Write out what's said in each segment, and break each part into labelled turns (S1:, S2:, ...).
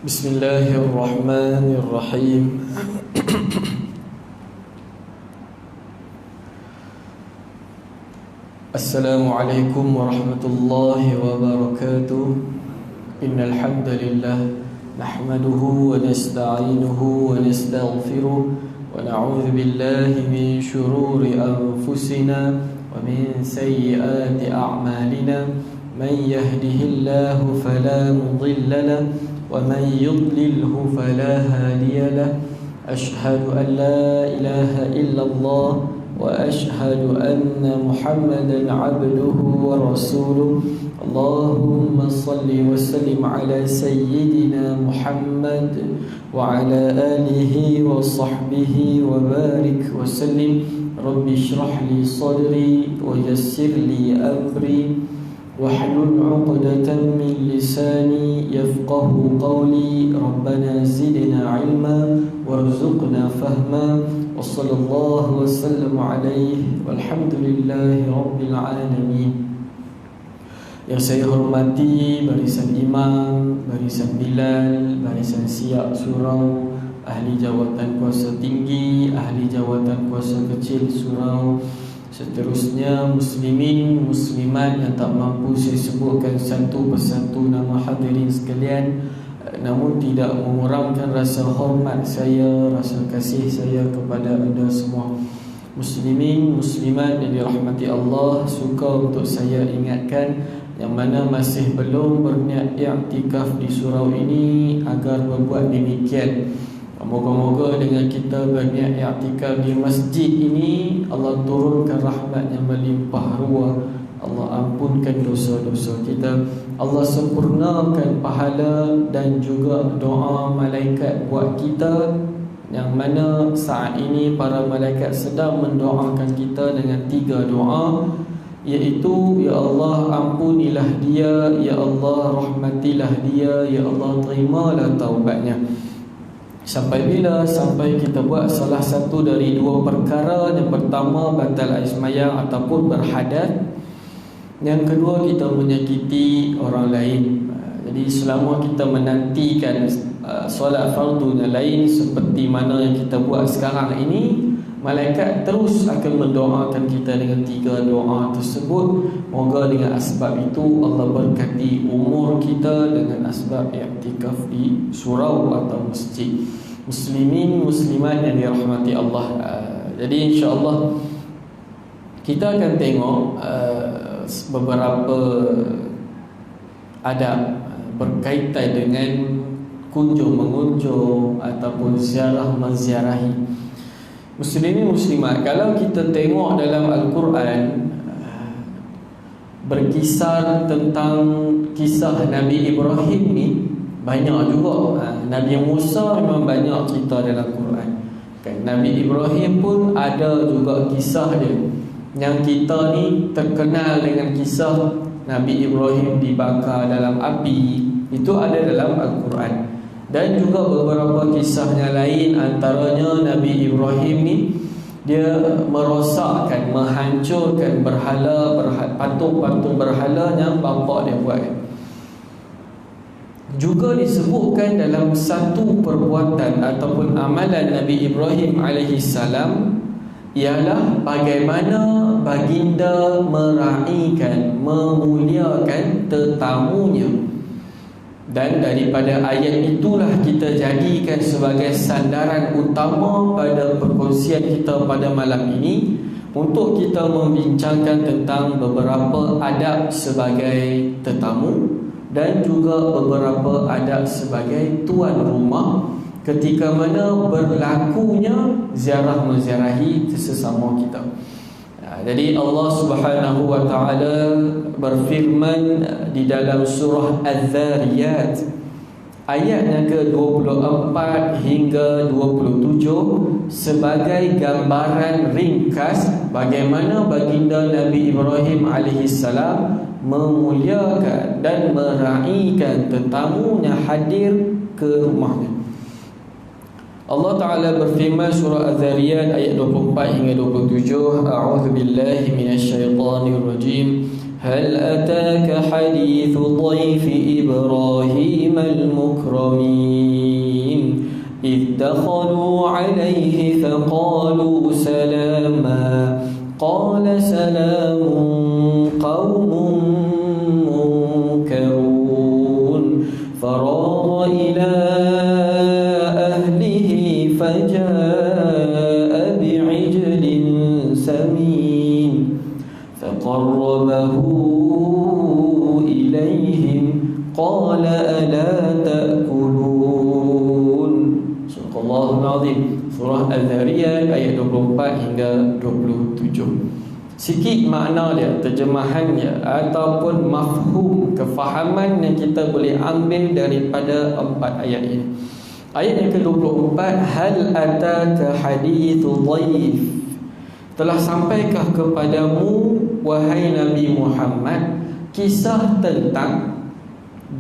S1: Bismillahirrahmanirrahim. Assalamualaikum warahmatullahi wabarakatuh. Innal hamdalillah nahmaduhu wa nasta'inuhu wa nastaghfiruh wa na'udzu billahi min shururi anfusina wa min sayyiati a'malina. Man yahdihillahu fala mudilla lahu wa man yudlilhu fala hadiya lahu. Ashhadu an la ilaha illallah wa ashhadu anna Muhammadan abduhu wa rasuluh. Allahumma salli wa sallim ala sayyidina Muhammad wa ala alihi wa sahbihi wa barik wa sallim. Rabbi shrah li sadri wa yassir li amri wahlul 'uqdatam min lisani yafqahu qawli. Rabbana zidna 'ilma warzuqna fahma wa sallallahu wa sallam alaihi walhamdulillahi rabbil alamin. Yang saya hormati barisan imam, barisan bilal, barisan siap surau, ahli jawatan kuasa tinggi, ahli jawatan kuasa kecil surau, seterusnya muslimin, muslimat yang tak mampu saya sebutkan satu persatu nama hadirin sekalian, namun tidak mengurangkan rasa hormat saya, rasa kasih saya kepada anda semua. Muslimin, muslimat yang dirahmati Allah, suka untuk saya ingatkan yang mana masih belum berniat i'tikaf di surau ini agar berbuat demikian. Moga-moga dengan kita berniat i'tikaf di masjid ini, Allah turunkan rahmat yang melimpah ruah, Allah ampunkan dosa-dosa kita, Allah sempurnakan pahala dan juga doa malaikat buat kita, yang mana saat ini para malaikat sedang mendoakan kita dengan 3 doa, iaitu ya Allah ampunilah dia, ya Allah rahmatilah dia, ya Allah terimalah taubatnya. Sampai bila? Sampai kita buat salah satu dari 2 perkara. Yang pertama, batal air semayang ataupun berhadat. Yang kedua, kita menyakiti orang lain. Jadi selama kita menantikan solat fardu yang lain seperti mana yang kita buat sekarang ini, malaikat terus akan mendoakan kita dengan 3 doa tersebut. Moga dengan asbab itu Allah berkati umur kita dengan asbab i'tikaf di surau atau masjid. Muslimin, muslimat yang dirahmati Allah. Jadi insya-Allah kita akan tengok beberapa adab berkaitan dengan kunjung mengunjung ataupun ziarah menziarahi. Muslimin, muslimat, kalau kita tengok dalam Al-Quran, berkisar tentang kisah Nabi Ibrahim ni banyak juga. Nabi Musa memang banyak cerita dalam Quran kan. Nabi Ibrahim pun ada juga kisah dia. Yang kita ni terkenal dengan kisah Nabi Ibrahim dibakar dalam api, itu ada dalam Al-Quran. Dan juga beberapa kisahnya lain, antaranya Nabi Ibrahim ni dia merosakkan, menghancurkan patung-patung berhala yang bapa dia buat. Juga disebutkan dalam satu perbuatan ataupun amalan Nabi Ibrahim AS ialah bagaimana baginda meraihkan, memuliakan tetamunya. Dan daripada ayat itulah kita jadikan sebagai sandaran utama pada perkongsian kita pada malam ini, untuk kita membincangkan tentang beberapa adab sebagai tetamu dan juga beberapa adab sebagai tuan rumah ketika mana berlakunya ziarah menziarahi sesama kita. Jadi Allah Subhanahu wa taala berfirman di dalam surah Az-Zariyat ayat yang ke-24 hingga 27 sebagai gambaran ringkas bagaimana baginda Nabi Ibrahim alaihissalam memuliakan dan meraihkan tetamunya hadir ke rumahnya. Allah Ta'ala berfirman surah Az-Zariyat ayat 24 hingga 27. A'udzu billahi minasyaitonir rajim. هل أتاك حديث ضيف إبراهيم المكرمين إذ دخلوا عليه فقالوا سلاما قال سلام قوم منكرون فراغ إلى أهله فجاء بعجل سمين فقربه إليهم قال ألا تأكلون. Subhanallahul Azim. Surah Az-Zariyat ayat 24 hingga 27. Sikit makna dia, terjemahannya ataupun mafhum, kefahaman yang kita boleh ambil daripada 4 ayat ini. Ayat yang ke-24, hal ataka hadithu dhaif, telah sampaikah kepadamu wahai Nabi Muhammad kisah tentang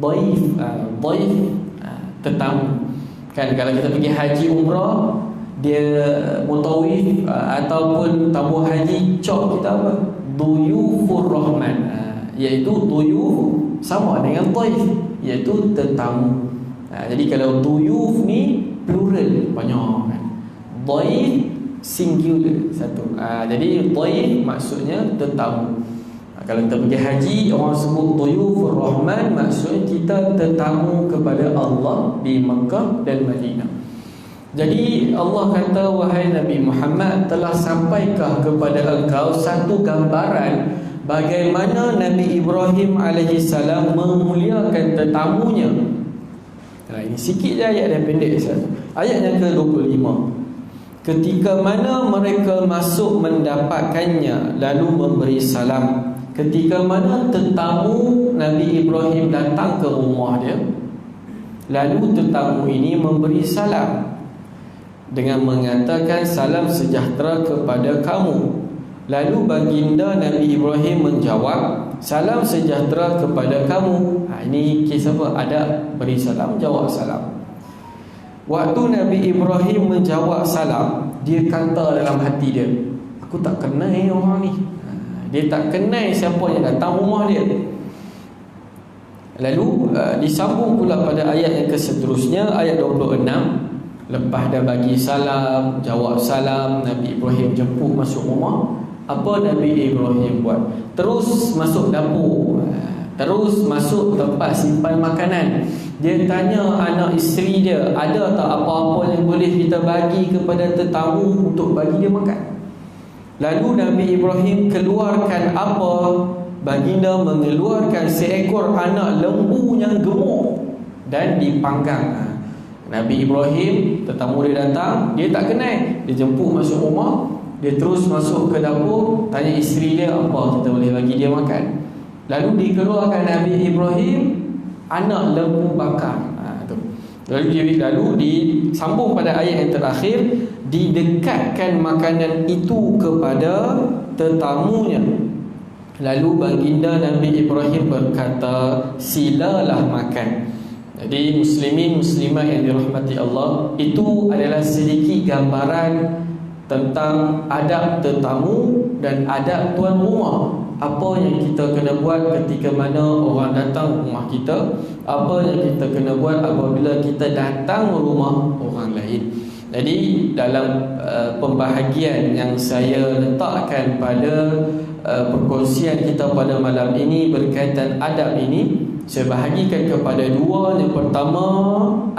S1: dhaif. Dhaif tetamu. Kan kalau kita pergi haji umrah, dia mutawif ataupun tamu haji, cok kita apa? Duyufur Rahman, iaitu duyuf sama dengan dhaif, iaitu tetamu. Jadi kalau duyuf ni plural, banyak kan. Dhaif singular, satu. Jadi dhaif maksudnya tetamu. Kalau kita pergi haji, orang sebut duyufur Rahman, maksudnya kita tetamu kepada Allah di Mekah dan Madinah. Jadi Allah kata, wahai Nabi Muhammad, telah sampaikah kepada engkau satu gambaran bagaimana Nabi Ibrahim alaihissalam memuliakan tetamunya. Ini sikit je ayat yang pendek saja. Ayat yang ke-25. Ketika mana mereka masuk mendapatkannya lalu memberi salam. Ketika mana tetamu Nabi Ibrahim datang ke rumah dia, lalu tetamu ini memberi salam dengan mengatakan salam sejahtera kepada kamu. Lalu baginda Nabi Ibrahim menjawab, salam sejahtera kepada kamu. Ini kes apa? Ada beri salam, jawab salam. Waktu Nabi Ibrahim menjawab salam, dia kata dalam hati dia, aku tak kenal orang ni. Dia tak kenal siapa yang datang rumah dia. Lalu disambung pula pada ayat yang seterusnya, ayat 26. Lepas dah bagi salam, jawab salam, Nabi Ibrahim jemput masuk rumah. Apa Nabi Ibrahim buat? Terus masuk dapur, terus masuk tempat simpan makanan. Dia tanya anak isteri dia, ada tak apa-apa yang boleh kita bagi kepada tetamu untuk bagi dia makan? Lalu Nabi Ibrahim keluarkan apa? Baginda mengeluarkan seekor anak lembu yang gemuk dan dipanggang. Nabi Ibrahim, tetamu dia datang, dia tak kenal, dia jemput masuk rumah, dia terus masuk ke dapur, tanya isteri dia, apa kita boleh bagi dia makan? Lalu dikeluarkan Nabi Ibrahim anak lembu bakar. Lalu disambung pada ayat yang terakhir, didekatkan makanan itu kepada tetamunya. Lalu baginda Nabi Ibrahim berkata, silalah makan. Jadi muslimin muslimat yang dirahmati Allah, itu adalah sedikit gambaran tentang adab tetamu dan adab tuan rumah. Apa yang kita kena buat ketika mana orang datang rumah kita, apa yang kita kena buat apabila kita datang rumah orang lain. Jadi dalam pembahagian yang saya letakkan pada perkongsian kita pada malam ini berkaitan adab ini, saya bahagikan kepada dua. Yang pertama,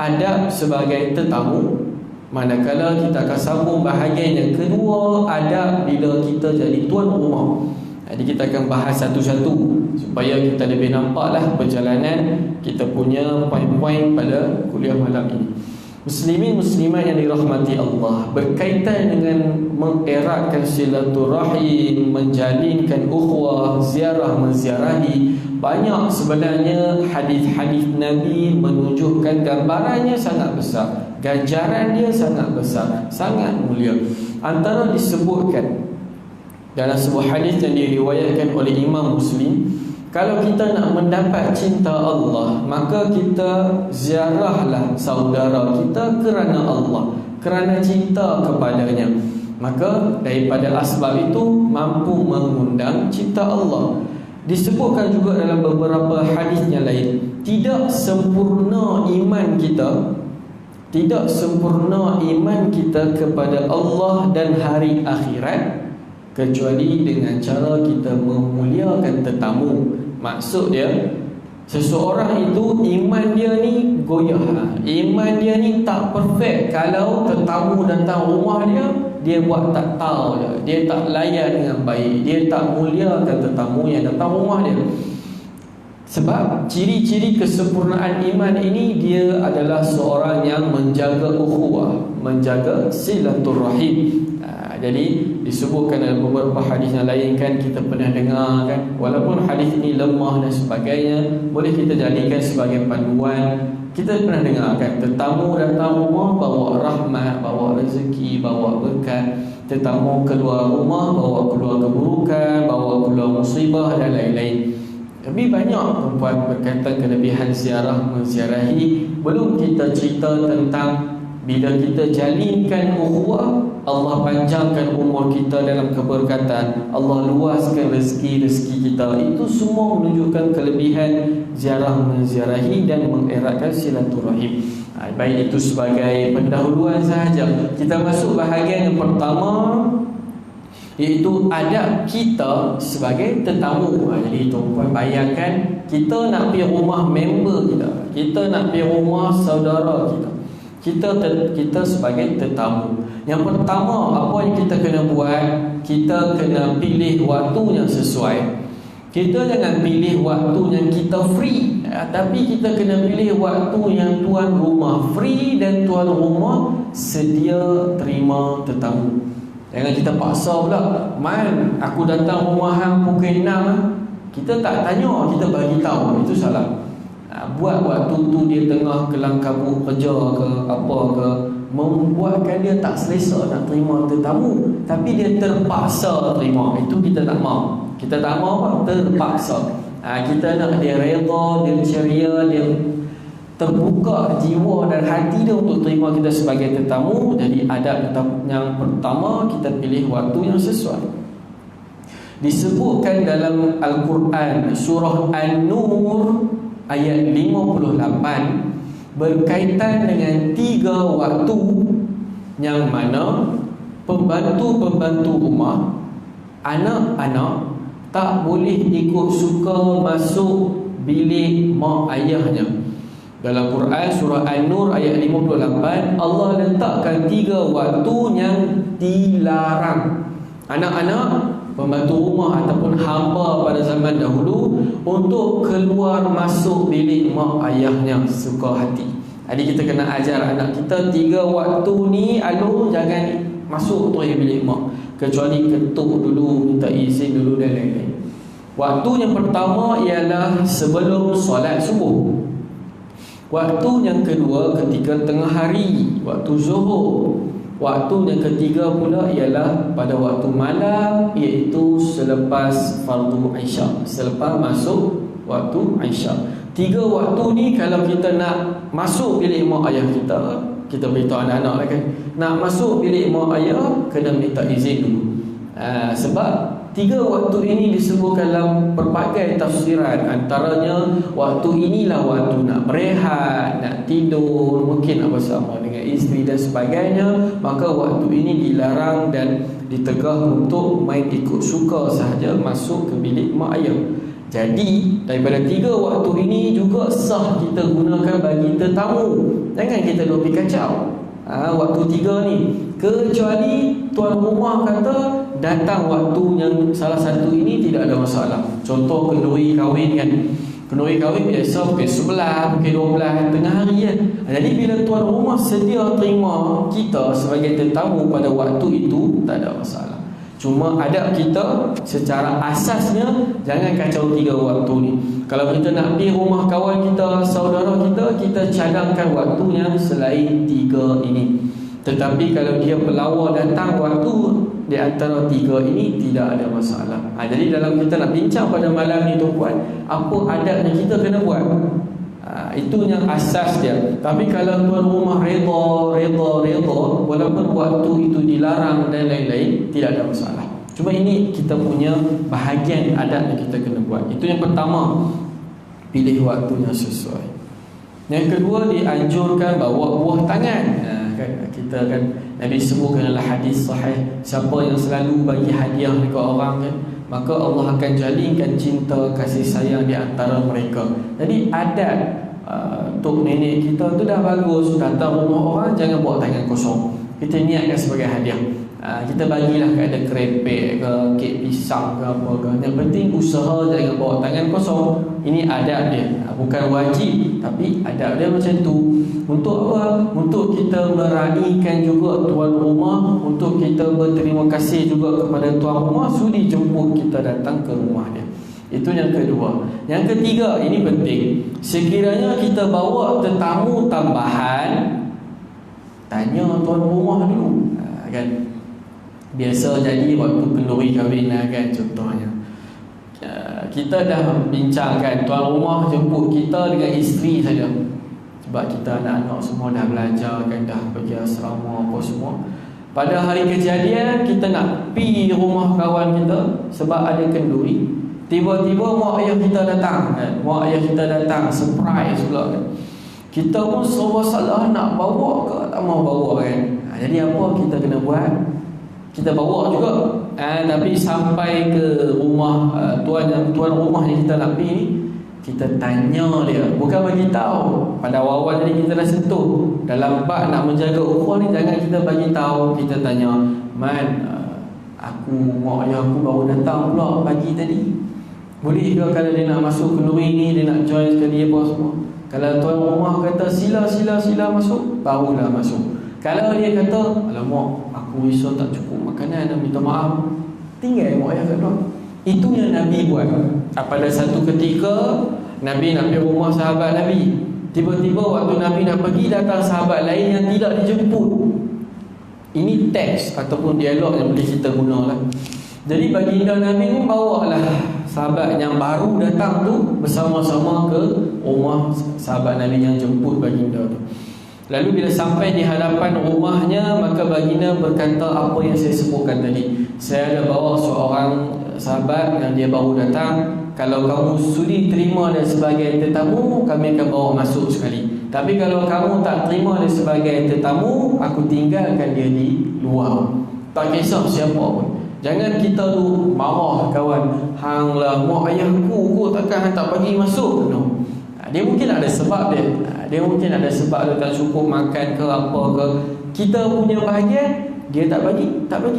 S1: adab sebagai tetamu, manakala kita akan sambung bahagian yang kedua, adab bila kita jadi tuan rumah. Jadi kita akan bahas satu-satu supaya kita lebih nampaklah perjalanan kita punya poin-poin pada kuliah malam ini. Muslimin muslimat yang dirahmati Allah, berkaitan dengan mengeratkan silaturahim, menjalinkan ukhuwah, ziarah menziarahi, banyak sebenarnya hadis-hadis Nabi menunjukkan gambarannya sangat besar, ganjaran dia sangat besar, sangat mulia. Antara disebutkan dalam sebuah hadis yang diriwayatkan oleh Imam Muslim, kalau kita nak mendapat cinta Allah, maka kita ziarahlah saudara kita kerana Allah, kerana cinta kepadanya. Maka daripada asbab itu mampu mengundang cinta Allah. Disebutkan juga dalam beberapa hadis yang lain, tidak sempurna iman kita, tidak sempurna iman kita kepada Allah dan hari akhirat kecuali dengan cara kita memuliakan tetamu. Maksud dia, seseorang itu iman dia ni goyah, iman dia ni tak perfect kalau tetamu datang rumah dia, dia buat tak tahu dia tak layan dengan baik, dia tak muliakan tetamu yang datang rumah dia. Sebab ciri-ciri kesempurnaan iman ini, dia adalah seorang yang menjaga ukhuwah, menjaga silaturahim. Jadi disebutkan dalam beberapa hadis yang lain kan, kita pernah dengar kan, walaupun hadis ini lemah dan sebagainya, boleh kita jadikan sebagai panduan. Kita pernah dengar kan, tetamu datang rumah bawa rahmat, bawa rezeki, bawa berkat. Tetamu keluar rumah bawa keluar keburukan, bawa keluar musibah dan lain-lain. Lebih banyak perempuan berkaitan kelebihan ziarah menziarahi. Belum kita cerita tentang bila kita jalinkan ukhuwah, Allah panjangkan umur kita dalam keberkatan, Allah luaskan rezeki-rezeki kita. Itu semua menunjukkan kelebihan ziarah menziarahi dan mengeratkan silaturahim. Baik, itu sebagai pendahuluan sahaja. Kita masuk bahagian yang pertama, iaitu adab kita sebagai tetamu. Jadi tuan-tuan bayangkan, kita nak pergi rumah member kita, kita nak pergi rumah saudara kita sebagai tetamu. Yang pertama, apa yang kita kena buat, kita kena pilih waktu yang sesuai. Kita jangan pilih waktu yang kita free, tapi kita kena pilih waktu yang tuan rumah free dan tuan rumah sedia terima tetamu. Jangan kita paksa pula, man, aku datang rumah hang pukul 6. Kita tak tanya, kita bagi tahu. Itu salah. Buat waktu tu dia tengah kelang kabut kerja ke apa ke, membuatkan dia tak selesa nak terima tetamu, tapi dia terpaksa terima. Itu kita tak mahu. Kita tak mahu apa? Terpaksa. Kita nak dia reda, dia ceria, dia terbuka jiwa dan hati dia untuk terima kita sebagai tetamu. Jadi adab yang pertama, kita pilih waktu yang sesuai. Disebutkan dalam Al-Quran surah An-Nur ayat 58 berkaitan dengan 3 waktu yang mana pembantu-pembantu rumah, anak-anak tak boleh ikut suka masuk bilik mak ayahnya. Dalam Quran surah An-Nur ayat 58, Allah letakkan 3 waktu yang dilarang anak-anak, pembantu rumah ataupun hamba pada zaman dahulu untuk keluar masuk bilik mak ayahnya suka hati. Jadi kita kena ajar anak kita 3 waktu ni, alur jangan masuk terus bilik mak, kecuali ketuk dulu, minta izin dulu dan lain-lain. Waktu yang pertama ialah sebelum solat subuh. Waktu yang kedua ketika tengah hari, waktu zuhur. Waktu yang ketiga pula ialah pada waktu malam, iaitu selepas fardu Isyak, selepas masuk waktu Isyak. 3 waktu ni kalau kita nak masuk bilik mak ayah kita, kita beritahu anak-anak lah kan, nak masuk bilik mak ayah kena minta izin dulu. Sebab 3 waktu ini disebutkan dalam pelbagai tafsiran. Antaranya waktu inilah waktu nak berehat, nak tidur, mungkin nak bersama dengan isteri dan sebagainya. Maka waktu ini dilarang dan ditegah untuk main ikut suka sahaja masuk ke bilik mak ayah. Jadi daripada 3 waktu ini juga sah kita gunakan bagi tetamu. Jangan kita lopi kacau waktu 3 ni, kecuali tuan rumah kata datang waktu yang salah satu ini tidak ada masalah. Contoh kenduri kahwin kan, Kenduri kahwin biasa pukul 11, pukul 12 tengah hari kan. Jadi bila tuan rumah sedia terima kita sebagai tetamu pada waktu itu, tak ada masalah. Cuma adab kita secara asasnya jangan kacau 3 waktu ni. Kalau kita nak pergi rumah kawan kita, saudara kita, kita cadangkan waktu yang selain 3 ini. Tetapi kalau dia pelawar datang waktu di antara 3 ini, tidak ada masalah. Jadi dalam kita nak bincang pada malam ni tuan-puan, apa adab yang kita kena buat, itu yang asas dia. Tapi kalau tuan rumah reda walaupun waktu itu dilarang dan lain-lain, tidak ada masalah. Cuma ini kita punya bahagian adab yang kita kena buat. Itu yang pertama, pilih waktu yang sesuai. Yang kedua, dianjurkan bawa buah tangan. Kita kan Nabi sebutkan dalam hadis sahih, siapa yang selalu bagi hadiah dekat orang kan, maka Allah akan jalinkan cinta kasih sayang di antara mereka. Jadi adab untuk nenek kita tu dah bagus. Datang rumah orang jangan bawa tangan kosong. Kita niatkan sebagai hadiah. Kita bagilah ada kerepek ke, kek pisang ke apa ke. Yang penting usaha jangan bawa tangan kosong. Ini adab dia. Bukan wajib, tapi adab dia macam tu. Untuk apa? Untuk kita meraikan juga tuan rumah, untuk kita berterima kasih juga kepada tuan rumah sudi jemput kita datang ke rumah dia. Itu yang kedua. Yang ketiga, ini penting. Sekiranya kita bawa tetamu tambahan, tanya tuan rumah dulu, kan? Biasa jadi waktu kenduri kahwin kan, contohnya. Kita dah bincangkan, tuan rumah jemput kita dengan isteri saja. Sebab kita anak-anak semua dah belajar kan, dah pergi asrama apa semua. Pada hari kejadian kita nak pergi rumah kawan kita sebab ada kenduri. Tiba-tiba mak ayah kita datang kan? Mak ayah kita datang, surprise pula kan? Kita pun serba salah nak bawa ke tak mau bawa kan? Jadi apa kita kena buat? Kita bawa juga, tapi sampai ke rumah tuan rumah yang kita nak pergi ni, kita tanya dia, bukan bagi tahu. Pada awal tadi kita dah sentuh dalam bab nak menjaga ukhuwah ni, jangan kita bagi tahu. Kita tanya, "Man, mak ayah aku baru datang pula pagi tadi. Boleh ke kalau dia nak masuk kenduri ni, dia nak join sekali apa semua?" Kalau tuan rumah kata sila masuk, barulah masuk. Kalau dia kata, "Alamak, aku risau tak cukup makanan, nak minta maaf," tinggal mak ayah kat luar. Itu yang Nabi buat. Pada satu ketika Nabi nak pergi rumah sahabat Nabi. Tiba-tiba waktu Nabi nak pergi, datang sahabat lain yang tidak dijemput. Ini teks ataupun dialog yang boleh kita gunalah. Jadi baginda Nabi pun bawalah sahabat yang baru datang tu bersama-sama ke rumah sahabat Nabi yang jemput baginda tu. Lalu bila sampai di hadapan rumahnya, maka baginda berkata apa yang saya sebutkan tadi. "Saya ada bawa seorang sahabat yang dia baru datang. Kalau kamu sudi terima dia sebagai tetamu, kami akan bawa masuk sekali. Tapi kalau kamu tak terima dia sebagai tetamu, aku tinggalkan dia di luar." Tak kisah siapa pun. Jangan kita tu marah kawan, "Hang lah mak ayahku kot, takkan hang tak bagi masuk?" No. Dia mungkin ada sebab dia. Dia mungkin ada sebab dia tak cukup makan ke apa ke. Kita punya bahagian, dia tak bagi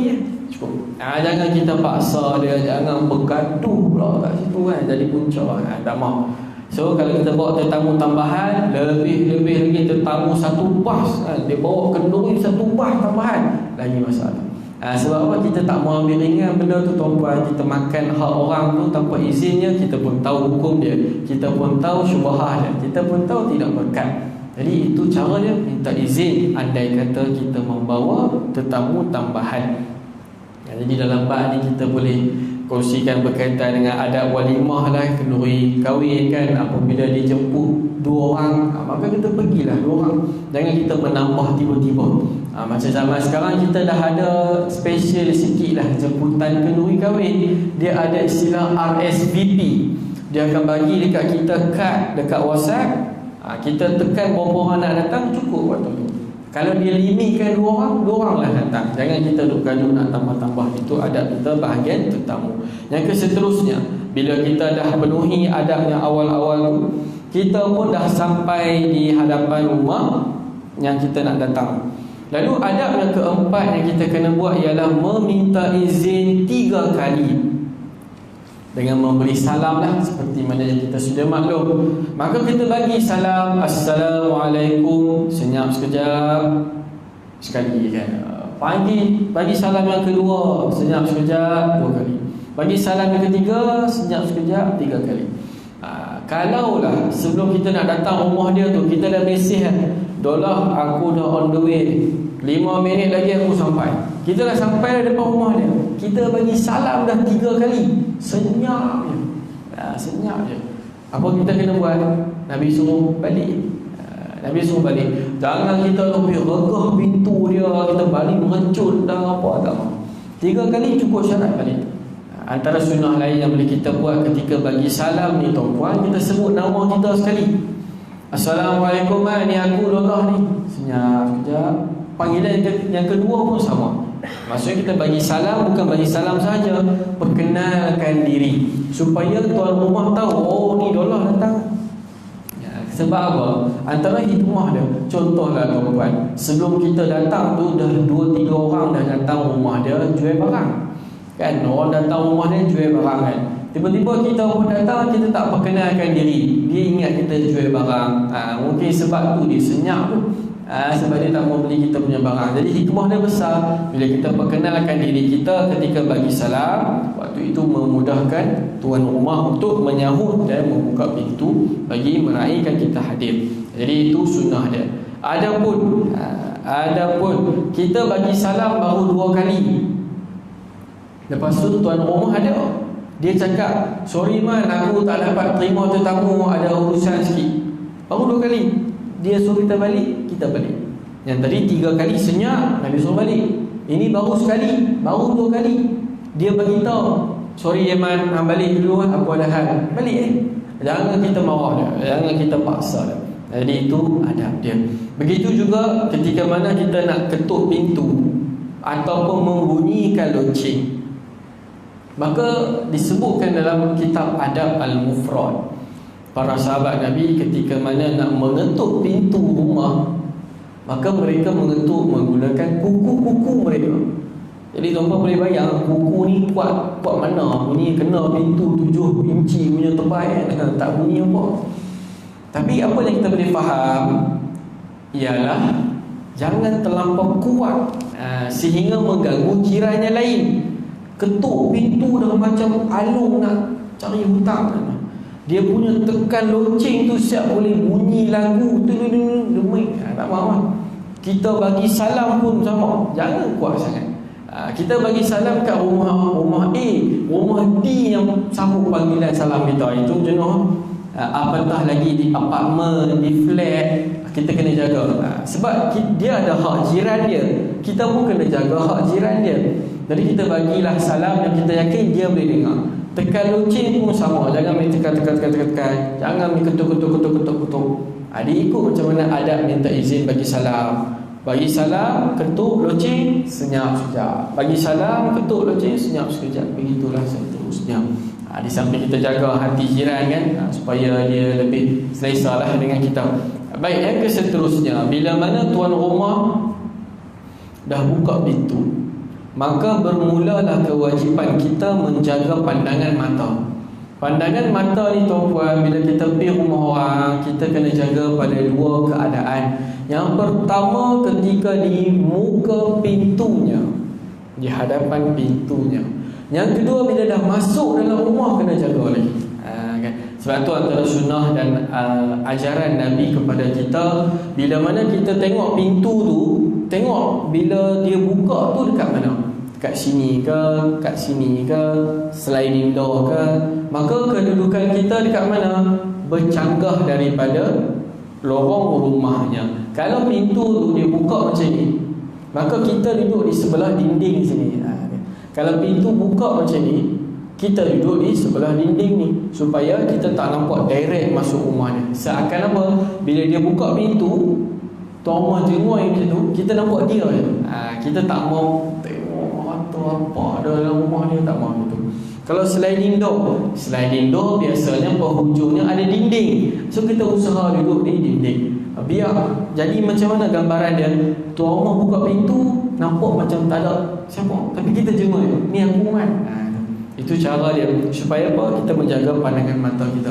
S1: ya. Cukup. Jangan kita paksa dia, jangan bergaduh pula kat situ kan, jadi punca tak mau. So kalau kita bawa tetamu tambahan, lebih lagi tetamu satu bas kan, dia bawa kenduri satu bas tambahan, lagi masalah. Sebab apa? Kita tak mau ambil ringan benda tu tuan-puan. Kita makan hak orang tu tanpa izinnya, kita pun tahu hukum dia, kita pun tahu syubhah dia, kita pun tahu tidak berkat. Jadi itu cara dia, minta izin andai kata kita membawa tetamu tambahan. Jadi dalam bab ni kita boleh kongsikan berkaitan dengan adab walimah lah, kenduri kahwin kan. Apabila dijemput 2 orang, maka kita pergilah 2 orang. Jangan kita menambah tiba-tiba. Macam zaman sekarang kita dah ada special sikit lah jemputan kenduri kahwin. Dia ada istilah RSVP. Dia akan bagi dekat kita kad dekat WhatsApp. Kita tekan berapa orang nak datang, cukup waktu tu. Kalau dia limitkan 2 orang lah datang. Jangan kita duk gaduh nak tambah-tambah. Itu adab kita bahagian tetamu. Yang seterusnya, bila kita dah penuhi adab yang awal-awal tu, kita pun dah sampai di hadapan rumah yang kita nak datang. Lalu adab yang keempat yang kita kena buat ialah meminta izin 3 kali. dengan memberi salam lah, seperti mana yang kita sudah maklum. Maka kita bagi salam, Assalamualaikum, senyap sekejap, sekali kan. Bagi salam yang kedua, senyap sekejap, 2 kali. Bagi salam yang ketiga, senyap sekejap, 3 kali. Kalaulah sebelum kita nak datang rumah dia tu, kita dah mesej Dolah, aku dah on the way, 5 minit lagi aku sampai. Kita dah sampai depan rumah dia, kita bagi salam dah 3 kali. Senyap je, senyap je. Apa kita kena buat? Nabi suruh balik. Nabi suruh balik. Jangan kita lebih regah pintu dia, kita balik mengecut dah apa tak. 3 kali cukup syarat balik. Antara sunnah lain yang boleh kita buat ketika bagi salam ni tuan-puan, kita sebut nama kita sekali. Assalamualaikum, ni aku Lolah ni. Senyap sekejap. Panggilan yang kedua pun sama. Maksudnya kita bagi salam bukan bagi salam saja, perkenalkan diri supaya tuan rumah tahu, oh ni Lolah datang. Sebab apa? Antara hikmah dia, contohlah tuan-puan, sebelum kita datang tu dah 2-3 orang dah datang rumah dia jual barang. Kan, orang datang rumah dia jual barang kan. Tiba-tiba kita pun datang, kita tak perkenalkan diri. Dia ingat kita jual barang. Mungkin sebab tu dia senyap tu. Sebab dia tak mau beli kita punya barang. Jadi hikmah dia besar. Bila kita perkenalkan diri kita ketika bagi salam, waktu itu memudahkan tuan rumah untuk menyahut dan membuka pintu bagi meraihkan kita hadir. Jadi itu sunnah dia. Adapun kita bagi salam baru 2 kali. Lepas tu tuan rumah ada, dia cakap, sorry man, aku tak dapat terima tetamu, ada urusan sikit. Baru 2 kali dia suruh kita balik, kita balik. Yang tadi 3 kali senyap, Nabi suruh balik. Ini baru sekali, baru 2 kali dia beritahu, sorry man, balik dulu, aku ada hal. Balik Jangan kita marah dia, jangan kita paksa dia. Jadi itu adab dia. Begitu juga ketika mana kita nak ketuk pintu ataupun membunyikan lonceng, maka disebutkan dalam kitab Adab Al-Mufrad, para sahabat Nabi ketika mana nak mengetuk pintu rumah, maka mereka mengetuk menggunakan kuku-kuku mereka. Jadi tuan-tuan boleh bayang kuku ni kuat mana, bunyi kena pintu 7 inci punya tebal, tak bunyi apa. Tapi apa yang kita boleh faham ialah jangan terlampau kuat sehingga mengganggu jiran yang lain. Ketuk pintu dah macam alung nak cari hutang. Dia punya tekan lonceng tu siap boleh bunyi lagu tu demi tak mahu. Kita bagi salam pun sama, jangan kuat sangat. Kita bagi salam kat rumah A, rumah D yang sambut panggilan salam kita, itu jenuh. Apatah lagi di apartmen, di flat, kita kena jaga. Sebab dia ada hak jiran dia, kita pun kena jaga hak jiran dia. Jadi kita bagilah salam yang kita yakin dia boleh dengar. Tekan lonceng pun sama, jangan main tekan. Jangan main ketuk. Ikut macam mana adab minta izin bagi salam. Bagi salam, ketuk lonceng, senyap sekejap. Bagi salam, ketuk lonceng, senyap sekejap. Begitulah seterusnya. Di samping kita jaga hati jiran kan, supaya dia lebih selesa lah dengan kita. Baik, yang seterusnya, bila mana tuan rumah dah buka pintu, maka bermulalah kewajipan kita menjaga pandangan mata. Pandangan mata ni tuan-puan, bila kita pergi rumah orang, kita kena jaga pada 2 keadaan. Yang pertama ketika di muka pintunya, di hadapan pintunya. Yang kedua bila dah masuk dalam rumah kena jaga lagi. Kan? Sebab tu antara sunnah dan ajaran Nabi kepada kita, bila mana kita tengok pintu tu, tengok bila dia buka tu dekat mana. Kat sini ke, kat sini ke, sliding door ke, maka kedudukan kita dekat mana? Bercanggah daripada lorong rumahnya. Kalau pintu tu dia buka macam ni, maka kita duduk di sebelah dinding sini. Kalau pintu buka macam ni, kita duduk di sebelah dinding ni, supaya kita tak nampak direct masuk rumah dia. Seakan apa? Bila dia buka pintu, tuan rumah tengok yang macam tu, kita nampak dia je. Kita tak mau tengok apa ada dalam rumah dia, tak mau gitu. Kalau sliding door biasanya penghujungnya ada dinding, so kita usaha duduk di dinding. Biar jadi macam mana gambaran dia, tuan rumah buka pintu nampak macam tak ada siapa, tapi kita jenguk, ni aku man. Itu cara dia, supaya apa? Kita menjaga pandangan mata kita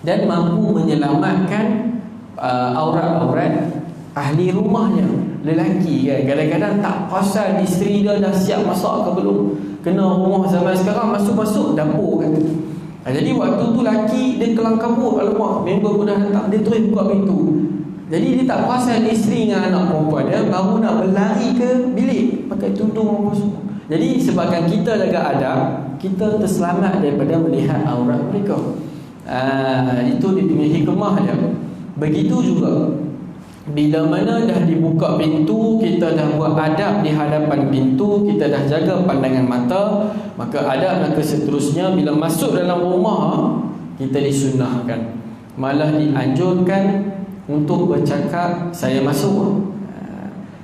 S1: dan mampu menyelamatkan aurat-aurat ahli rumahnya. Lelaki kan kadang-kadang tak perasan isteri dia dah siap masak ke belum. Kena rumah zaman sekarang masuk-masuk dapur kan. Jadi waktu tu lelaki dia kelang kabut, alamak member pun dah datang, dia terus buka pintu. Jadi dia tak perasan isteri dengan anak perempuan dia baru nak berlari ke bilik pakai tudung apa semua. Jadi sebabkan kita jaga adab, kita terselamat daripada melihat aurat mereka. Itu dia punya hikmah dia. Begitu juga bila mana dah dibuka pintu, kita dah buat adab di hadapan pintu, kita dah jaga pandangan mata, maka adab yang seterusnya bila masuk dalam rumah, kita disunahkan, malah dianjurkan untuk bercakap saya masuk.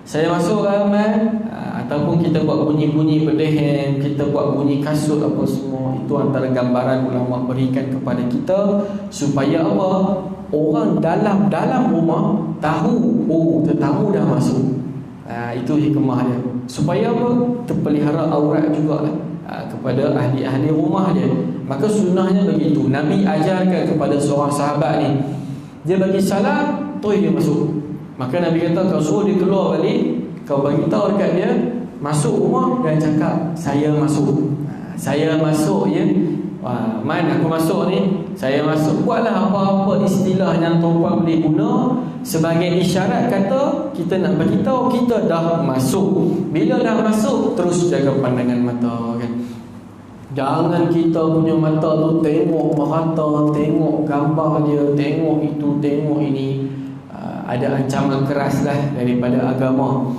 S1: Saya masuk Rahman, ataupun kita buat bunyi-bunyi berdehem, kita buat bunyi kasut apa semua. Itu antara gambaran ulama berikan kepada kita supaya apa? Orang dalam rumah tahu, oh tetamu dah masuk. Itu hikmah dia. Supaya apa? Terpelihara aurat jugalah kepada ahli-ahli rumah dia. Maka sunnahnya begitu. Nabi ajarkan kepada seorang sahabat ni, dia bagi salam, terus dia masuk. Maka Nabi kata, kau suruh dia keluar balik, kau bagi tahu dekat dia masuk rumah dan cakap saya masuk. Saya masuk ya. Man aku masuk ni, saya masuk. Buatlah apa-apa istilah yang tuan-tuan boleh guna sebagai isyarat kata kita nak bagi tahu kita dah masuk. Bila dah masuk, terus jaga pandangan mata kan. Jangan kita punya mata tu tengok merata, tengok gambar dia, tengok itu, tengok ini. Ada ancaman keras lah daripada agama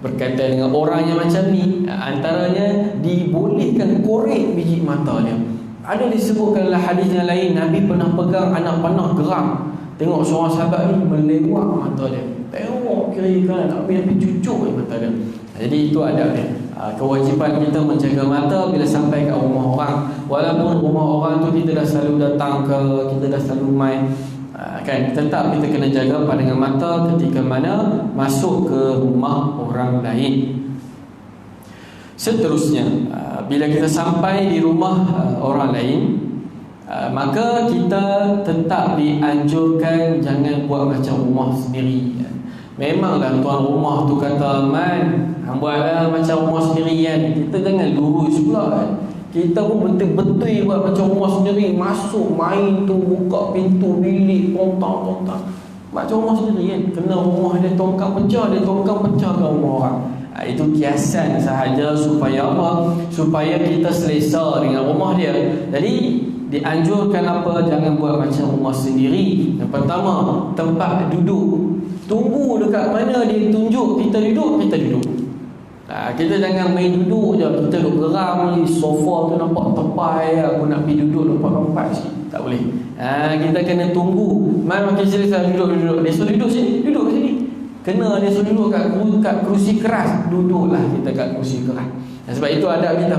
S1: berkaitan dengan orang yang macam ni. Antaranya dibolehkan korek biji mata dia. Ada disebutkan dalam hadis yang lain, Nabi pernah pegang anak panah geram. Tengok seorang sahabat ni melewat mata dia, tengok kiri kanan, Nabi cucuk mata dia. Jadi itu adab dia. Kewajipan kita menjaga mata bila sampai kat rumah orang. Walaupun rumah orang tu kita dah selalu datang ke, kita dah selalu main, kan, tetap kita kena jaga pandangan mata ketika mana masuk ke rumah orang lain. Seterusnya, bila kita sampai di rumah orang lain, maka kita tetap dianjurkan jangan buat macam rumah sendiri. Memanglah tuan rumah tu kata, man, buatlah macam rumah sendiri kan. Kita jangan lurus pula kan. Kita pun betul-betul buat macam rumah sendiri. Masuk, main tu, buka pintu bilik, pontang-pontang, macam rumah sendiri kan. Kena rumah dia tongkang pecah, dia tongkang pecah ke rumah orang. Itu kiasan sahaja supaya apa? Supaya kita selesa dengan rumah dia. Jadi dianjurkan apa? Jangan buat macam rumah sendiri. Yang pertama, tempat duduk. Tunggu dekat mana dia tunjuk kita duduk, kita duduk. Kita jangan main duduk je. Kita duduk geram ni, sofa tu nampak tepai, aku nak pergi duduk tempat-tempat sikit. Tak boleh. Kita kena tunggu. Makin selesa duduk. Dia suruh duduk sini, duduk sini. Kena dia suruh duduk kat kerusi keras, duduklah kita kat kerusi keras. Sebab itu adab kita.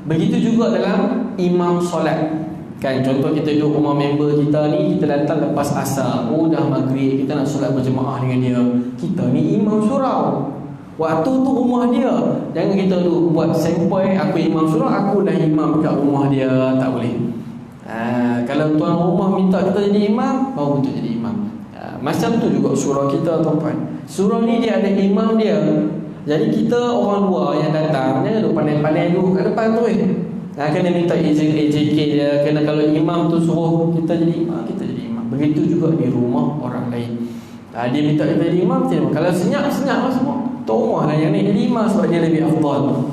S1: Begitu juga dalam imam solat. Kan, contoh kita duduk rumah member kita ni, kita datang lepas asar, dah maghrib, kita nak solat berjemaah dengan dia. Kita ni imam surau. Waktu tu rumah dia. Jangan kita duduk buat sempoi, aku imam surau, aku dah imam kat rumah dia. Tak boleh. Kalau tuan rumah minta kita jadi imam, baru kita jadi imam. Macam tu juga surau kita tuan-tuan. Surau ni dia ada imam dia. Jadi kita orang luar yang datang, jangan duduk pandai-pandai duduk kat depan tu kena minta izin AJK dia. Kena, kalau imam tu suruh kita jadi imam, kita jadi imam. Begitu juga di rumah orang lain. Dia minta kita jadi imam, kita. Kalau senyap-senyap lah semua, rumah lah yang ni jadi imam sebab dia lebih afdal.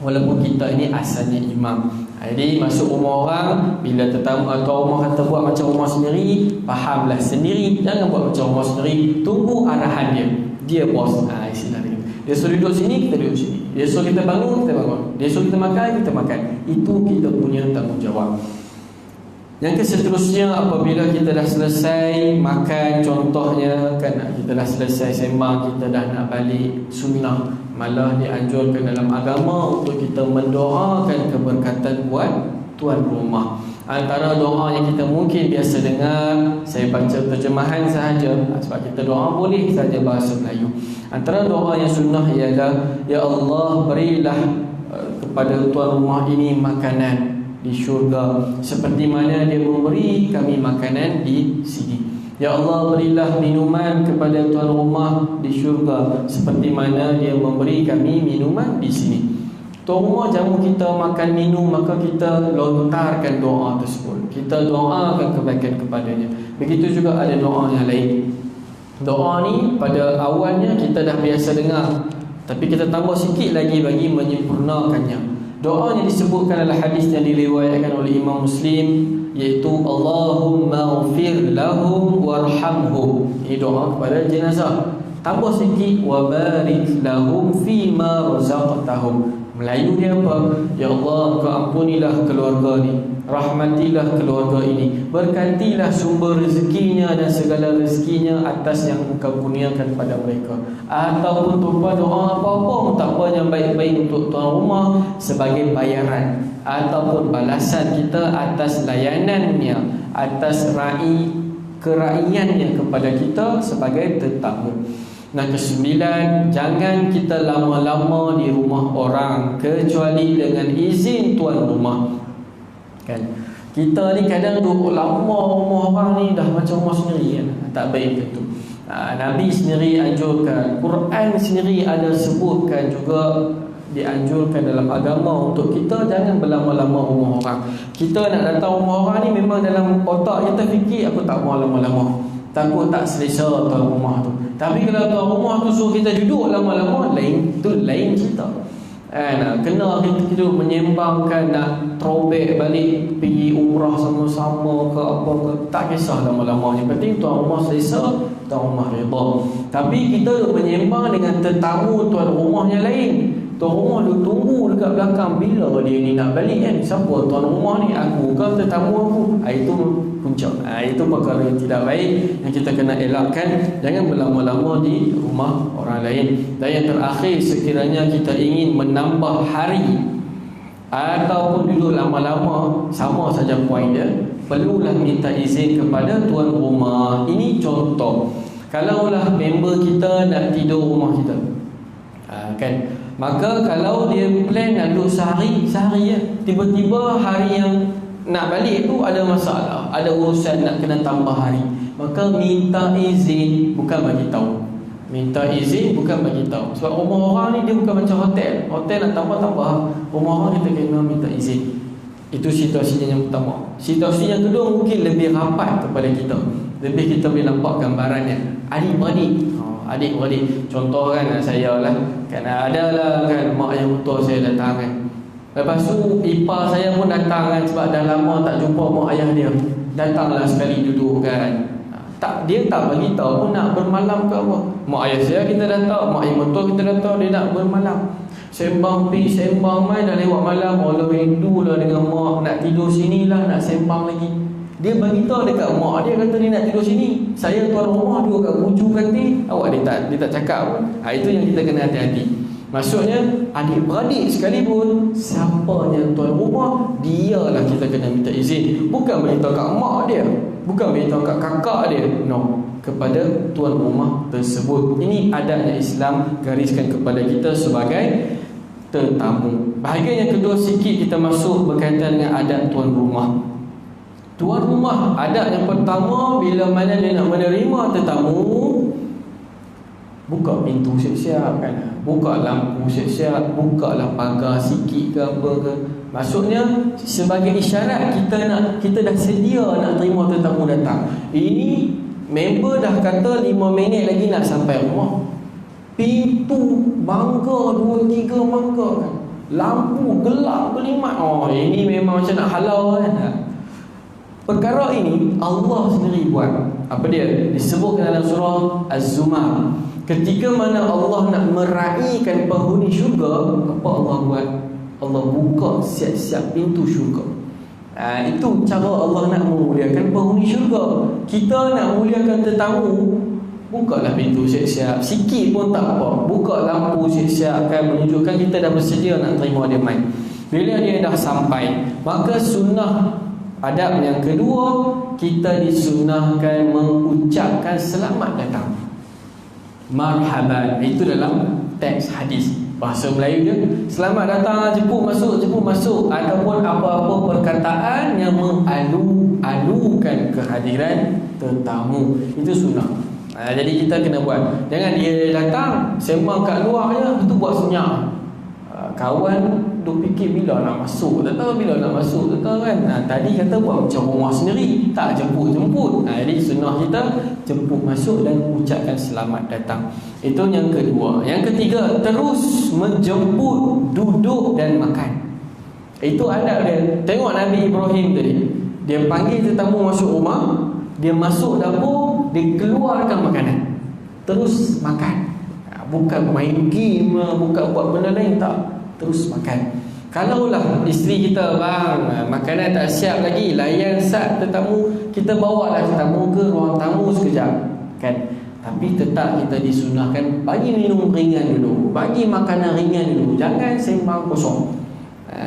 S1: Walaupun kita ini asalnya imam. Jadi masuk rumah orang, bila tetamu atau rumah kata buat macam rumah sendiri, fahamlah sendiri. Jangan buat macam rumah sendiri. Tunggu arahan dia. Dia bos. Istilah dia. Dia suruh duduk sini, kita duduk sini. Dia suruh kita bangun, kita bangun. Dia suruh kita makan, kita makan. Itu kita punya tanggungjawab. Yang seterusnya, apabila kita dah selesai makan, contohnya kan, kita dah selesai sembang, kita dah nak balik, sunnah malah dianjurkan dalam agama untuk kita mendoakan keberkatan buat tuan rumah. Antara doa yang kita mungkin biasa dengar, saya baca terjemahan sahaja sebab kita doa boleh saja bahasa Melayu. Antara doa yang sunnah ialah, ya Allah, berilah kepada tuan rumah ini makanan di syurga seperti mana dia memberi kami makanan di sini. Ya Allah, berilah minuman kepada tuan rumah di syurga seperti mana dia memberi kami minuman di sini. Tuan rumah jamu kita makan minum, maka kita lontarkan doa tersebut. Kita doakan kebaikan kepadanya. Begitu juga ada doa yang lain. Doa ni pada awalnya kita dah biasa dengar, tapi kita tambah sikit lagi bagi menyempurnakannya. Doa yang disebutkan adalah hadis yang diriwayatkan oleh Imam Muslim, iaitu Allahumma ghfir lahum warhamhum. Ini doa kepada jenazah. Tambah sikit, wa barik lahum fima razaqtahum. Melayu dia apa? Ya Allah, Kau ampunilah keluarga ni, rahmatilah keluarga ini, berkatilah sumber rezekinya dan segala rezekinya atas yang Engkau kurniakan pada mereka. Ataupun tumpah doa apa-apa pun tak apa, yang baik-baik untuk tuan rumah sebagai bayaran ataupun balasan kita atas layanannya, atas kerakyatnya kepada kita sebagai tetamu. Nah, kesembilan, jangan kita lama-lama di rumah orang kecuali dengan izin tuan rumah. Kan? Kita ni kadang duduk lama rumah orang ni dah macam rumah sendiri kan? Tak baik itu. Nabi sendiri anjurkan, Quran sendiri ada sebutkan juga, dianjurkan dalam agama untuk kita jangan berlama-lama rumah orang. Kita nak datang rumah orang ni memang dalam otak kita fikir aku tak mau lama-lama, takut tak selesa tuan rumah tu. Tapi kalau tuan rumah tu suruh kita duduk lama-lama, lain cerita. Kena kita duduk menyembangkan, nak throwback balik pergi umrah sama-sama ke apa ke, tak kisah lama-lama. Yang penting tuan rumah selesa, tuan rumah redha. Tapi kita duduk menyembang dengan tetamu tuan rumah yang lain. Tuan rumah duduk tunggu dekat belakang, bila dia ni nak balik kan? Siapa tuan rumah ni? Aku ke tetamu aku? Itu puncak. Itu perkara yang tidak baik yang kita kena elakkan. Jangan berlama-lama di rumah orang lain. Dan yang terakhir, sekiranya kita ingin menambah hari ataupun duduk lama-lama, sama saja poin dia, perlulah minta izin kepada tuan rumah. Ini contoh, kalaulah member kita nak tidur rumah kita, kan, maka kalau dia plan nak duduk sehari ya, tiba-tiba hari yang nak balik tu ada masalah, ada urusan nak kena tambah hari, maka minta izin, bukan bagi tahu. Minta izin bukan bagi tahu. Sebab rumah orang ni dia bukan macam hotel. Hotel nak tambah-tambah, rumah orang kita kena minta izin. Itu situasinya yang pertama. Situasi yang kedua mungkin lebih rapat kepada kita, lebih kita boleh nampak gambarannya. Adik-beradik, contoh kan saya lah, kan ada lah kan mak yang betul saya datang kan. Lepas tu ipar saya pun datang kan, sebab dah lama tak jumpa mak ayah dia. Datanglah sekali duduk kan. Dia tak bagi tahu pun nak bermalam ke apa. Mak ayah saya kita datang, mak ayah betul kita datang, dia nak bermalam. Sembang mai dah lewat malam, Allah rindu lah dengan mak, nak tidur sini lah, nak sembang lagi. Dia bagi tahu dekat mak dia, kata dia nak tidur sini. Saya tuan rumah duduk kat hujung katil, awak dia tak cakap pun. Itu yang kita kena hati-hati. Maksudnya adik-beradik sekalipun, siapa yang tuan rumah, dialah kita kena minta izin. Bukan beritahu kat mak dia, bukan beritahu kat kakak dia, no, kepada tuan rumah tersebut. Ini adabnya Islam gariskan kepada kita sebagai tetamu. Bahagian yang kedua sikit kita masuk berkaitan dengan adab tuan rumah. Tuan rumah, adab yang pertama, bila mana dia nak menerima tetamu, buka pintu siap-siap kan, buka lampu siap-siap, bukalah pagar sikit ke apa ke. Maksudnya sebagai isyarat kita dah sedia nak terima tetamu datang. Ini member dah kata 5 minit lagi nak sampai rumah, pintu bangga 2-3 bangga kan, lampu gelap berlimat. Ini memang macam nak halau kan. Perkara ini Allah sendiri buat. Apa dia? Disebutkan dalam surah Az-Zumar. Ketika mana Allah nak meraihkan penghuni syurga, apa Allah buat? Allah buka siap-siap pintu syurga. Itu cara Allah nak memuliakan penghuni syurga. Kita nak muliakan tetamu, bukalah pintu siap-siap, sikit pun tak apa, buka lampu siap-siap kan, menunjukkan kita dah bersedia nak terima dia mai. Bila dia dah sampai, maka sunnah adab yang kedua, kita disunnahkan mengucapkan selamat datang, marhaban. Itu dalam teks hadis. Bahasa Melayu dia, selamat datang, jemput masuk, ataupun apa-apa perkataan yang mengalu-alukan kehadiran tetamu. Itu sunnah. Jadi kita kena buat. Jangan dia datang sembang kat luar je, itu buat senyap. Kawan duk fikir bila nak masuk, tak tahu bila nak masuk, tak tahu kan. Tadi kata buat macam rumah sendiri, tak jemput. Jadi sunnah kita jemput masuk dan ucapkan selamat datang. Itu yang kedua. Yang ketiga, terus menjemput, duduk dan makan. Itu adab dia. Tengok Nabi Ibrahim tadi, dia panggil tetamu masuk rumah, dia masuk dapur, dia keluarkan makanan, terus makan. Bukan main game, bukan buat benda lain, tak. Terus makan. Kalaulah isteri kita, bang, makanan tak siap lagi, layan sat tetamu, kita bawalah tetamu ke ruang tamu sekejap, kan? Tapi tetap kita disunahkan bagi minum ringan dulu, bagi makanan ringan dulu, jangan sembang kosong.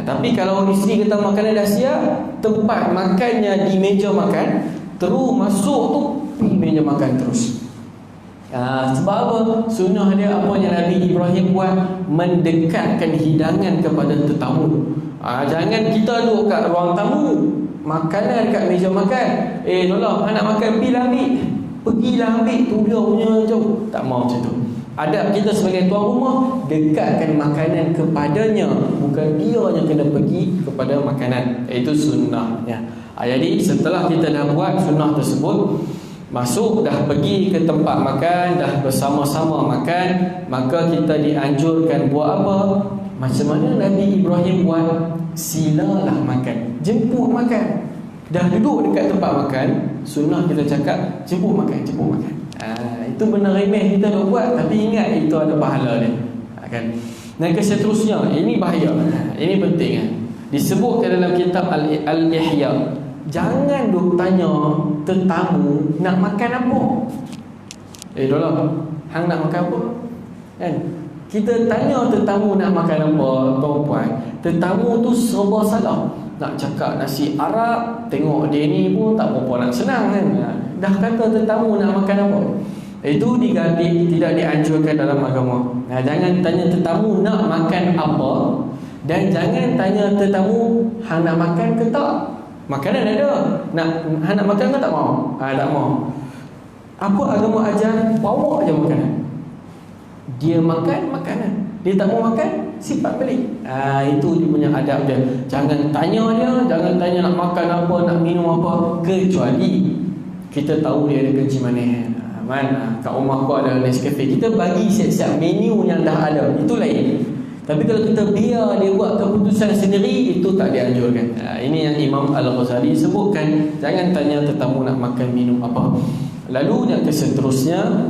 S1: Tapi kalau isteri kita makanan dah siap, tempat makannya di meja makan, terus masuk tu pergi meja makan terus. Sebab apa? Sunnah dia apa yang Nabi Ibrahim buat, mendekatkan hidangan kepada tetamu. Jangan kita duduk kat ruang tamu, makanan kat meja makan, tolong anak makan, pergilah ambil tu dia punya jauh. Tak mau macam tu. Adab kita sebagai tuan rumah, dekatkan makanan kepadanya, bukan dia yang kena pergi kepada makanan. Itu sunnahnya. Jadi setelah kita dah buat sunnah tersebut, masuk, dah pergi ke tempat makan, dah bersama-sama makan, maka kita dianjurkan buat apa? Macam mana Nabi Ibrahim buat? Silalah makan, jemput makan. Dah duduk dekat tempat makan, sunnah kita cakap jemput makan. Itu benda remeh kita nak buat, tapi ingat itu ada pahala dia, kan? Dan seterusnya, ini bahaya, ini penting, kan? Disebutkan dalam kitab Al-Ihya, jangan duk tanya tetamu nak makan apa. Tolong, hang nak makan apa? Kan? Kita tanya tetamu nak makan apa, tuan-puan. Tetamu tu serba salah. Nak cakap nasi Arab, tengok dia ni pun tak berapa nak senang, kan? Dah kata tetamu nak makan apa. Itu tidak dianjurkan dalam agama. Jangan tanya tetamu nak makan apa, dan jangan tanya tetamu hang nak makan ke tak. Makanan ada, nak makan ke tak mau? Tak mau. Apa agama ajar? Bawa je makanan. Dia makan makanan, dia tak mau makan, sifat balik. Itu dia punya adab dia. Jangan tanya dia, jangan tanya nak makan apa, nak minum apa, kecuali kita tahu dia ada kencing manis. Kat rumah aku ada Nescafe, kita bagi siap-siap menu yang dah ada, itu lain. Tapi kalau kita biar dia buat keputusan sendiri, itu tak dianjurkan. Ini yang Imam Al-Ghazali sebutkan, jangan tanya tetamu nak makan minum apa. Lalu yang seterusnya,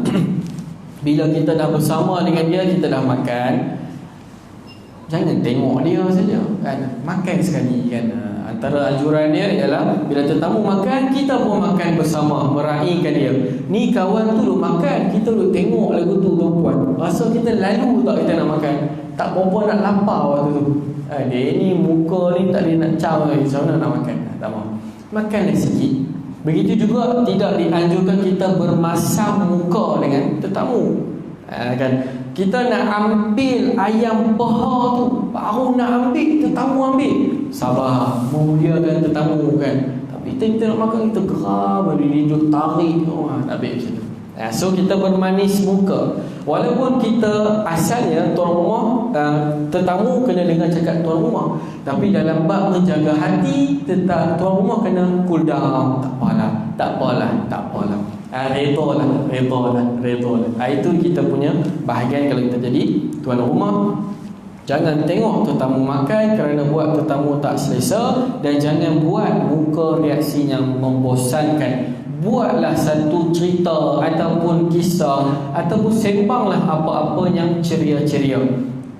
S1: bila kita dah bersama dengan dia, kita dah makan, jangan tengok dia saja, kan? Makan sekali, kan? Antara anjuran dia ialah bila tetamu makan, kita pun makan bersama, meraihkan dia. Ni kawan tu duk makan, kita duk tengok lagu tu, tuan-puan. Rasa kita lalu tak kita nak makan, tak berapa nak lapar waktu tu. Dia ni muka ni tak boleh nak caw, macam mana nak makan? Tak mahu. Makanlah sikit. Begitu juga tidak dianjurkan kita bermasam muka dengan tetamu. Kan? Kita nak ambil ayam paha tu, baru nak ambil, tetamu ambil. Sabar, memuliakan tetamu, kan? Tapi kita nak makan, kita geram, dia tarik, tak ambil macam tu. So kita bermanis muka. Walaupun kita asalnya tuan rumah, tetamu kena dengar cakap tuan rumah, tapi dalam bab menjaga hati, tetap tuan rumah kena cool down. Tak apalah. Redha. Itu kita punya bahagian kalau kita jadi tuan rumah. Jangan tengok tetamu makan kerana buat tetamu tak selesa, dan jangan buat muka reaksi yang membosankan. Buatlah satu cerita ataupun kisah, ataupun sembanglah apa-apa yang ceria-ceria.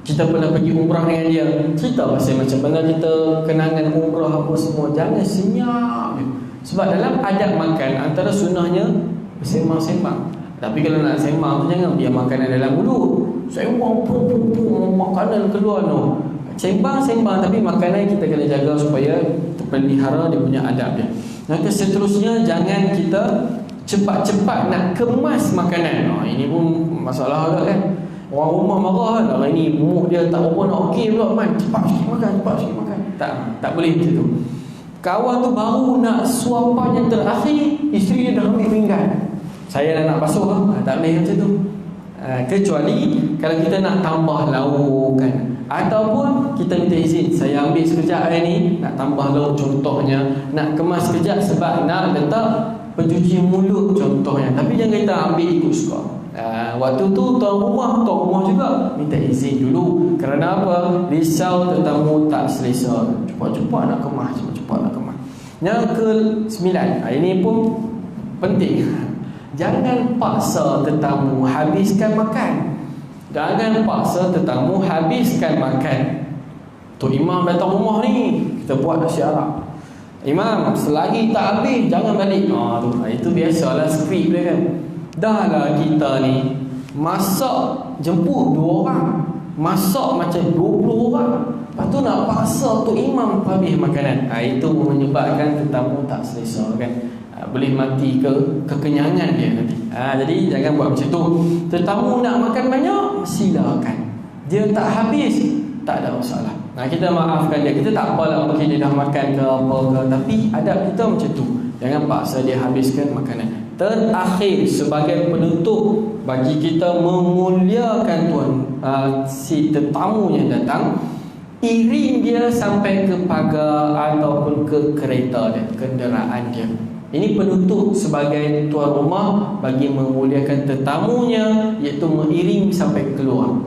S1: Kita pernah pergi umrah dengan dia, cerita pasal macam mana kita kenangan umrah apa semua. Jangan senyap. Sebab dalam adab makan, antara sunnahnya bersembang-sembang. Tapi kalau nak sembang tu, jangan biar makanan dalam mulut. Sembang makanan keluar, no. Sembang, tapi makanan kita kena jaga supaya terpelihara dia punya adab dia. Maka seterusnya, jangan kita cepat-cepat nak kemas makanan. Ini pun masalah agak, kan? Orang rumah marah kan, hari ni mood dia tak apa nak okey pula, Man cepat sikit makan. Tak boleh macam tu. Kawan tu baru nak suapan yang terakhir, isteri dia dah ambil pinggan. Saya dah nak basuh lah. Tak boleh macam tu. Kecuali kalau kita nak tambah lauk kan, ataupun kita minta izin, saya ambil sekejap hari ni nak tambah lauk, contohnya nak kemas sekejap sebab nak letak pencuci mulut contohnya, tapi jangan kita ambil ikut suka. Waktu tu tuan rumah juga minta izin dulu. Kerana apa? Risau tetamu tak selesa, cepat-cepat nak kemas. Yang ke-9, ini pun penting. Jangan paksa tetamu habiskan makan. Tok Imam datang rumah ni, kita buat syarat. Imam, selagi tak habis jangan balik. Itu biasalah skrip dia kan. Dah lah kita ni masak jemput 2 orang, masak macam 20 orang. Lepas tu nak paksa Tok Imam habis makanan. Itu menyebabkan tetamu tak selesa kan. Boleh mati kekenyangan dia nanti. Jadi jangan buat macam tu. Tetamu nak makan banyak, silakan. Dia tak habis, tak ada masalah. Kita maafkan dia. Kita tak apalah, mungkin dia dah makan ke apa ke, tapi adab kita macam tu. Jangan paksa dia habiskan makanan. Terakhir, sebagai penutup, bagi kita memuliakan si tetamu yang datang, iring dia sampai ke pagar ataupun ke kereta dia, kenderaan dia. Ini penutup sebagai tuan rumah bagi memuliakan tetamunya, iaitu mengiring sampai keluar.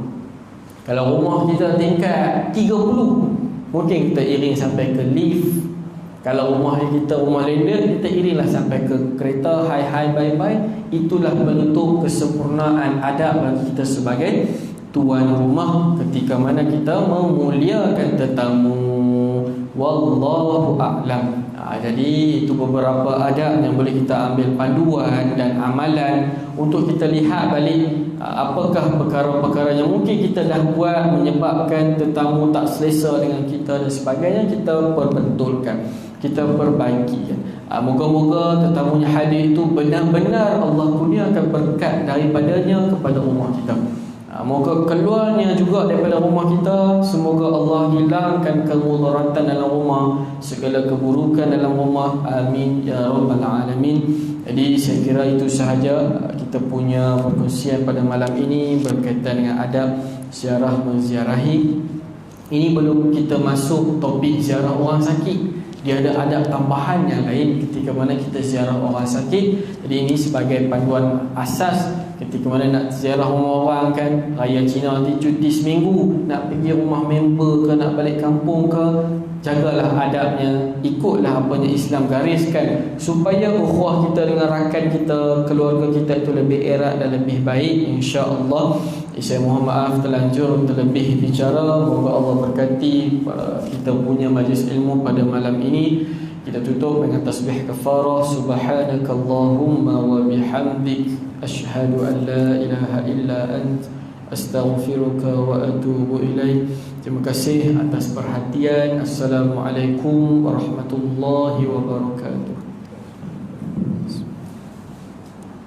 S1: Kalau rumah kita tingkat 30, mungkin kita iring sampai ke lift. Kalau rumah kita rumah landed, kita iringlah sampai ke kereta. Hai bye. Itulah penutup kesempurnaan adab bagi kita sebagai tuan rumah ketika mana kita memuliakan tetamu. Wallahu a'lam. Jadi itu beberapa adab yang boleh kita ambil panduan dan amalan untuk kita lihat balik apakah perkara-perkara yang mungkin kita dah buat menyebabkan tetamu tak selesa dengan kita dan sebagainya, kita perbetulkan, kita perbaiki. Moga-moga tetamunya hadir itu benar-benar Allah kurniakan berkat daripadanya kepada rumah kita. Moga keluarnya juga daripada rumah kita, semoga Allah hilangkan kemudaratan dalam rumah, segala keburukan dalam rumah. Amin ya rabbal alamin. Jadi saya kira itu sahaja kita punya perkongsian pada malam ini berkaitan dengan adab ziarah menziarahi. Ini belum kita masuk topik ziarah orang sakit. Dia ada adab tambahan yang lain ketika mana kita ziarah orang sakit. Jadi ini sebagai panduan asas ketika mana nak ziarah rumah orang kan. Raya Cina nanti cuti seminggu, nak pergi rumah member ke, nak balik kampung ke, jagalah adabnya, ikutlah apa yang Islam gariskan supaya ukhuwah kita dengan rakan kita, keluarga kita itu lebih erat dan lebih baik, insya-Allah. Saya mohon maaf terlanjur terlebih bicara. Moga Allah berkati kita punya majlis ilmu pada malam ini. Kita tutup dengan tasbih kafarah. Subhanakallahumma wa bihamdik, asyhadu an la ilaha illa ant, astaghfiruka wa atubu ilaik. Terima kasih atas perhatian. Assalamualaikum warahmatullahi wabarakatuh.